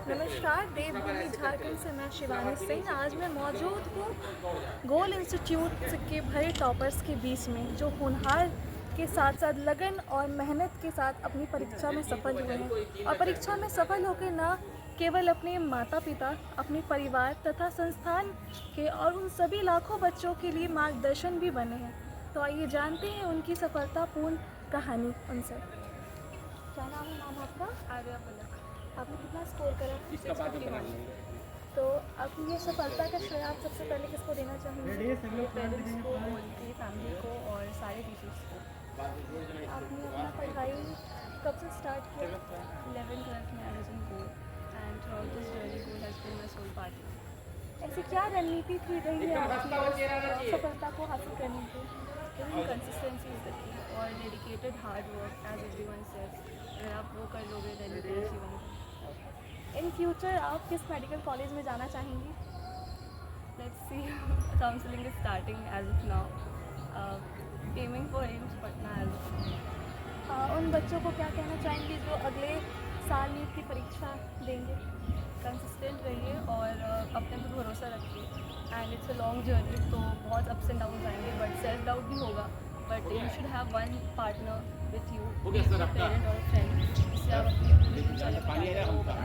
नमस्कार, देवभूमि झारखंड से मैं शिवानी सिंह। आज मैं मौजूद हूँ गोल इंस्टीट्यूट के भरे टॉपर्स के बीच में, जो होनहार के साथ साथ लगन और मेहनत के साथ अपनी परीक्षा में सफल हुए हैं और परीक्षा में सफल होकर न केवल अपने माता पिता, अपने परिवार तथा संस्थान के और उन सभी लाखों बच्चों के लिए मार्गदर्शन भी बने हैं। तो आइए जानते हैं उनकी सफलतापूर्ण कहानी उनसे। क्या नाम आपका? आर्या पलक। आपने कितना स्कोर करा? 651। तो अब ये सफलता का श्रेय आप सबसे पहले किसको देना चाहेंगे? पेरेंट्स को, उनकी फैमिली को और सारे टीचर्स को। आपने अपना पढ़ाई कब से स्टार्ट किया? 11th-12th में I was in goal and through this journey goal has been my soul partner. ऐसी क्या रणनीति थी रही है आपकी उस सफलता को हासिल करने की? कंसिस्टेंसी इज द की और dedicated hard work as everyone says. अगर आप वो कर लोगे then you can achieve anything. In future आप किस मेडिकल कॉलेज में जाना चाहेंगी? Let's see, counselling is starting as of now, aiming for AIIMS Patna as. उन बच्चों को क्या कहना चाहेंगी जो अगले साल नीट की परीक्षा देंगे? कंसिस्टेंट रहिए और अपने पर भरोसा रखिए and it's a long journey, तो बहुत अप्स एंड डाउन आएंगे बट सेल्फ डाउट भी होगा, but you should have one partner with you, parent और फ्रेंड, जिससे आप अपनी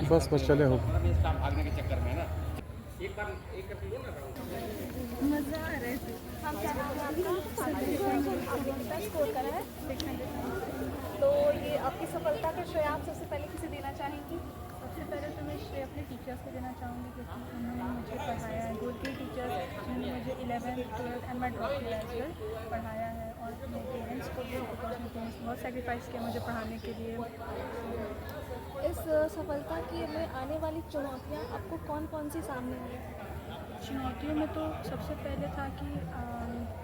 बस चले हो। मज़ा आ रहा है। हम क्या नाम है आपका? आपने कितना स्कोर करा है? 600। तो ये आपकी सफलता का श्रेय आप सबसे पहले किसे देना चाहेंगी? सबसे पहले तो मैं श्रेय अपने टीचर्स को देना चाहूँगी, क्योंकि उन्होंने मुझे पढ़ाया है। गोल के टीचर्स जिन्होंने मुझे 11th 12th एंड मैं ड्रॉप किया है पढ़ाया है, और अपने पेरेंट्स को भी, बिकॉज उनके बहुत सेक्रीफाइस किया मुझे पढ़ाने के लिए। इस सफलता की में आने वाली चुनौतियाँ आपको कौन कौन सी सामने आई? चुनौतियों में तो सबसे पहले था कि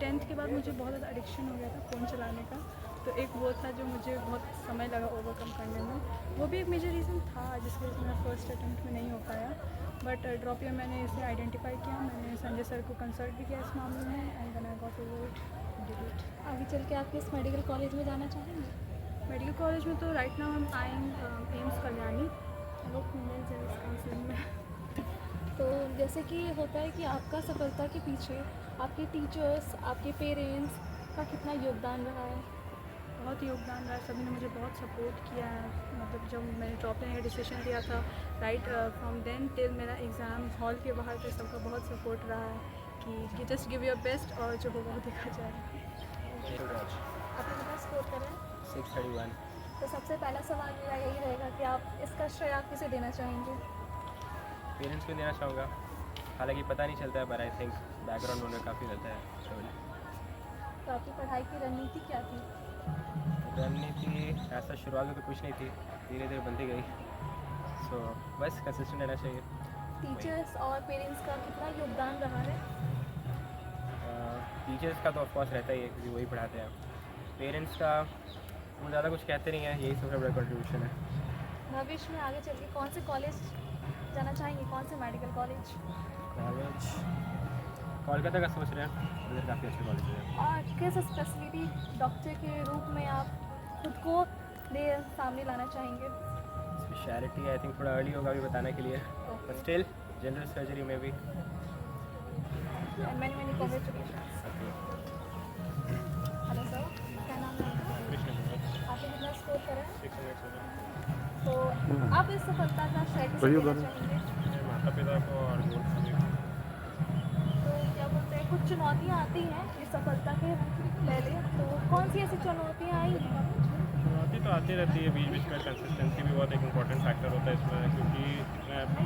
10th के बाद मुझे बहुत ज़्यादा एडिक्शन हो गया था फ़ोन चलाने का, तो एक वो था जो मुझे बहुत समय लगा ओवरकम करने में। वो भी एक मेजर रीज़न था जिसकी वजह से मेरा फर्स्ट अटेम्प्ट में नहीं हो पाया, बट ड्रॉप ईयर मैंने इसे आइडेंटिफाई किया। मैंने संजय सर को कंसल्ट भी किया इस मामले में and when I got over it, did it. आगे चल के आप किस मेडिकल कॉलेज में जाना चाहेंगे? मेडिकल कॉलेज में तो राइट नाउ हम आएंगे एम्स कल्याणी, लोग फीमेल जेंट्स काउंसलिंग में। तो जैसे कि होता है कि आपका सफलता के पीछे आपके टीचर्स, आपके पेरेंट्स का कितना योगदान रहा है? बहुत योगदान रहा है, सभी ने मुझे बहुत सपोर्ट किया है। मतलब जब मैंने ड्रॉप लेने का डिसीजन लिया था, राइट फ्रॉम देन टिल मेरा एग्ज़ाम हॉल के बाहर तक सबका बहुत सपोर्ट रहा है कि जस्ट गिव योर बेस्ट और जो होगा वो देखा जाएगा। आपने कितना स्कोर करा है? 631। तो सबसे पहला सवाल मेरा यही रहेगा कि आप इसका श्रेय आप किसे देना चाहेंगे? पेरेंट्स को देना चाहूँगा, हालांकि पता नहीं चलता है, पर आई थिंक बैकग्राउंड उन्हें काफ़ी रहता है। तो आपकी पढ़ाई की रणनीति क्या थी? रणनीति ऐसा शुरुआत में तो कुछ नहीं थी, धीरे धीरे बनती गई। सो बस कंसिस्टेंट रहना चाहिए। टीचर्स और पेरेंट्स का कितना योगदान रहा है? टीचर्स का तो ऑफकोर्स रहता ही है, क्योंकि वही पढ़ाते हैं। पेरेंट्स का वो ज़्यादा कुछ कहते नहीं है, यही सबसे बड़ा कंट्रीब्यूशन है। भविष्य में आगे चल के कौन से कॉलेज जाना चाहेंगे? कौन से मेडिकल कॉलेज? कॉलेज कोलकाता का सोच रहे हैं, उधर काफ़ी अच्छे कॉलेज है। और किस स्पेशलिटी डॉक्टर के रूप में आप खुद को सामने लाना चाहेंगे? स्पेशलिटी आई थिंक थोड़ा अर्ली होगा अभी बताने के लिए, बट स्टिल जनरल सर्जरी में भी। Many many congratulations. Hello sir, क्या नाम है आपका? आपने कितना स्कोर करा है? 607। तो आप इस सफलता का श्रेय किसे देना चाहेंगे? माता पिता को और तो क्या बोलते हैं, कुछ चुनौतियाँ आती हैं इस सफलता के पहले, तो कौन सी ऐसी चुनौतियाँ आई? चुनौती तो आती रहती है बीच बीच में। कंसिस्टेंसी भी बहुत एक इंपॉर्टेंट फैक्टर होता है इसमें, क्योंकि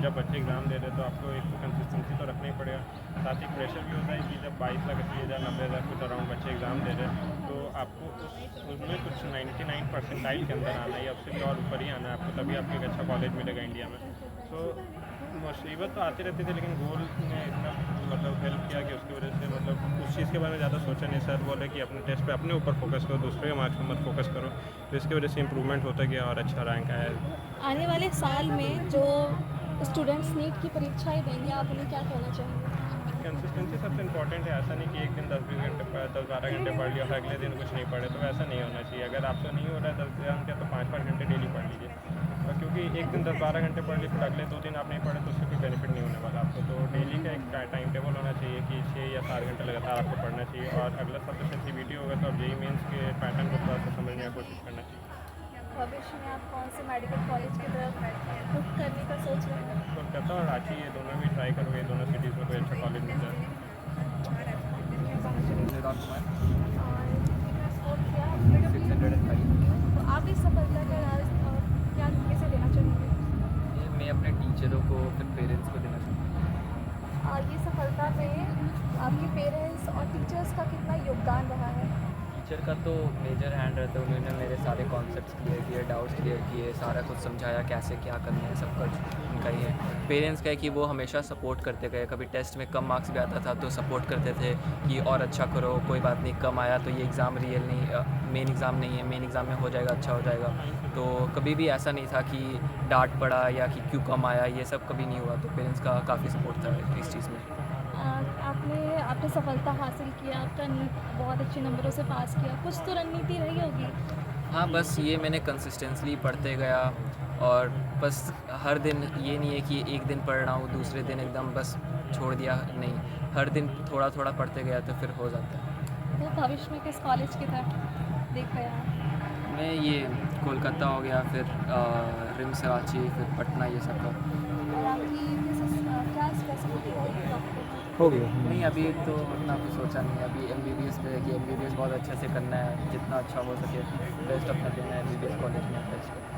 जब बच्चे एग्ज़ाम दे रहे तो आपको एक तो कंसिस्टेंसी तो रखना ही पड़ेगा। साथ ही प्रेशर भी होता है कि जब 22 लाख 80,000 90,000 कुछ अराउंड बच्चे एग्ज़ाम दे रहे हैं, तो आपको उसमें कुछ 99 परसेंटाइल के अंदर आना है, या उससे भी और ऊपर ही आना है आपको, तभी आपको एक अच्छा कॉलेज मिलेगा इंडिया में। तो मुसीबत तो आती रहती थी, लेकिन गोल ने इतना मतलब हेल्प किया कि उसकी वजह से मतलब उस चीज़ के बारे में ज़्यादा सोचा नहीं। सर बोले कि अपने टेस्ट पे अपने ऊपर फोकस करो, दूसरे के मार्क्स पे मत फोकस करो, तो इसकी वजह से इम्प्रूवमेंट होता गया और अच्छा रैंक आया। आने वाले साल में जो स्टूडेंट्स नीट की परीक्षाएं देंगे, आप उन्हें क्या कहना चाहेंगे? कंसिस्टेंसी सबसे इंपॉर्टेंट है। ऐसा नहीं कि एक दिन 10-20 घंटे 10-12 घंटे पढ़ लिया और अगले दिन कुछ नहीं पढ़े, तो ऐसा नहीं होना चाहिए। अगर आपसे नहीं हो रहा है 10 घंटे तो 5-5 घंटे डेली पढ़ लीजिए। क्योंकि एक दिन 10-12 घंटे पढ़ लिए फिर अगले 2 दिन आप नहीं पढ़े तो उससे कोई बेनिफिट नहीं होने वाला आपको। तो डेली का एक टाइम टेबल होना चाहिए कि 6 या 7 घंटे लगातार आपको पढ़ना चाहिए, और अगला सब जैसे CBT होगा तो अब JEE मेंस के पैटर्न को थोड़ा सा समझने की कोशिश करना चाहिए। भविष्य में आप कौन से मेडिकल कॉलेज की तरफ रुख करने का सोच रहे हैं? कोलकाता और रांची, ये दोनों भी ट्राई करूँगा, ये दोनों सिटीज़ में कोई अच्छा कॉलेज मिल जाए। निदान कुमार और कितना स्कोर किया आपने? 605। तो आप इस सफलता का राज क्या किसे देना चाहेंगे? ये मैं अपने टीचरों को फिर पेरेंट्स को देना चाहूँगा। और ये सफलता में आपके पेरेंट्स और टीचर्स का कितना योगदान रहा है? टीचर का तो मेजर हैंड रहता है, उन्होंने मेरे सारे कॉन्सेप्ट्स क्लियर किए, डाउट्स क्लियर किए, सारा कुछ समझाया कैसे क्या करना है, सब कुछ उनका ही है। पेरेंट्स का है कि वो हमेशा सपोर्ट करते गए, कभी टेस्ट में कम मार्क्स भी आता था तो सपोर्ट करते थे कि और अच्छा करो, कोई बात नहीं, कम आया तो ये एग्ज़ाम रियल नहीं, मेन एग्ज़ाम नहीं है, मेन एग्ज़ाम में हो जाएगा, अच्छा हो जाएगा। तो कभी भी ऐसा नहीं था कि डांट पड़ा या कि क्यों कम आया, ये सब कभी नहीं हुआ। तो पेरेंट्स का काफ़ी सपोर्ट था इस चीज़ में। आपने सफलता हासिल किया, आपका नीट बहुत अच्छे नंबरों से पास किया, कुछ तो रणनीति रही होगी? हाँ, बस ये मैंने कंसिस्टेंटली पढ़ते गया, और बस हर दिन ये नहीं है कि एक दिन पढ़ रहा हूँ दूसरे दिन एकदम बस छोड़ दिया, नहीं, हर दिन थोड़ा थोड़ा पढ़ते गया तो फिर हो जाता है। तो भविष्य में किस कॉलेज की तरफ देख रहे हैं? मैं ये कोलकाता हो गया, फिर रिम्स रांची, फिर पटना, ये सब का। और आपकी क्या स्पेसिफिक होगी आपको? हो गया। नहीं, अभी तो उतना कुछ सोचा नहीं है। अभी MBBS पे है कि MBBS बहुत अच्छे से करना है, जितना अच्छा हो सके बेस्ट अपना देना है MBBS कॉलेज में बेस्ट।